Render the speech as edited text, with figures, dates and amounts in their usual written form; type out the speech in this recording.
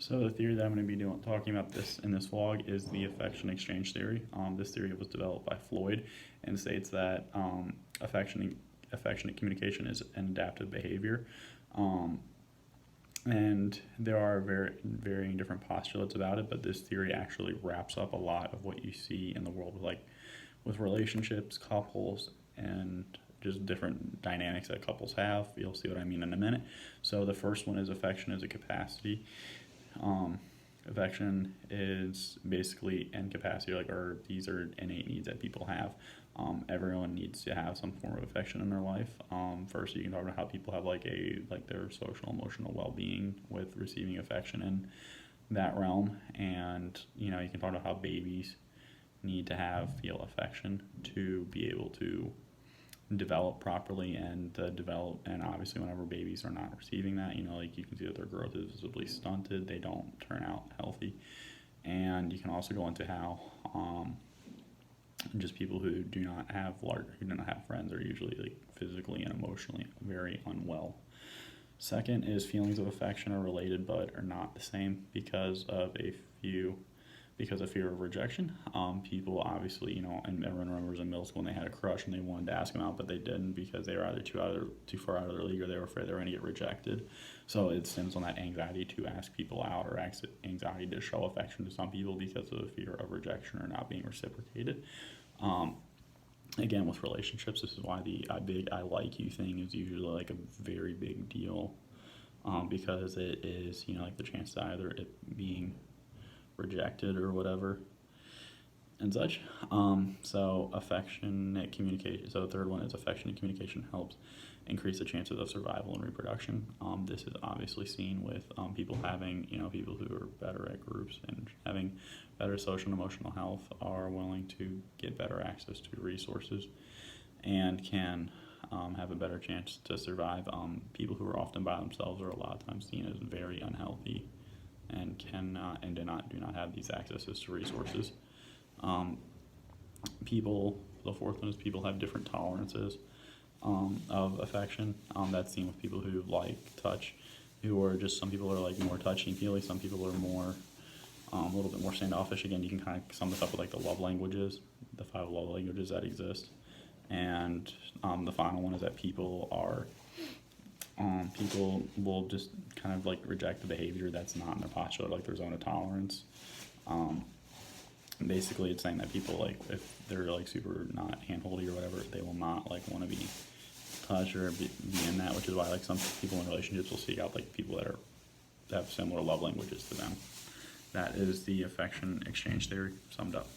So the theory that I'm going to be talking about in this vlog is the affection exchange theory. This theory was developed by Floyd and states that affectionate communication is an adaptive behavior. And there are varying different postulates about it, but this theory actually wraps up a lot of what you see in the world with relationships, couples, and just different dynamics that couples have. You'll see what I mean in a minute. So the first one is affection as a capacity. Affection is basically incapacity, or these are innate needs that people have. Everyone needs to have some form of affection in their life. First, you can talk about how people have their social emotional well-being with receiving affection in that realm, and you can talk about how babies need to feel affection to be able to develop properly and obviously whenever babies are not receiving that, you can see that their growth is visibly stunted, they don't turn out healthy. And you can also go into how just people who do not have friends are usually physically and emotionally very unwell. Second is feelings of affection are related but are not the same because of fear of rejection. People obviously, and everyone remembers in middle school when they had a crush and they wanted to ask them out, but they didn't because they were either too far out of their league or they were afraid they were going to get rejected. So it stems on that anxiety to ask people out or anxiety to show affection to some people because of the fear of rejection or not being reciprocated. Again, with relationships, this is why the big "I like you" thing is usually a very big deal, because it is the chance to either it being rejected or whatever and such. So affectionate communication. So the third one is affectionate communication helps increase the chances of survival and reproduction. This is obviously seen with people who are better at groups and having better social and emotional health are willing to get better access to resources and can have a better chance to survive. People who are often by themselves are a lot of times seen as very unhealthy and do not have these accesses to resources. The fourth one is people have different tolerances of affection. That's seen with people who like touch, some people are more touchy-feely, some people are more a little bit more standoffish. Again, you can kind of sum this up with the love languages, the 5 love languages that exist. And the final one is that people will just kind of reject the behavior that's not in their postulate, their zone of tolerance. Basically, it's saying that people if they're super not handholdy or whatever, they will not want to be touched or be in that, which is why some people in relationships will seek out people that have similar love languages to them. That is the affection exchange theory summed up.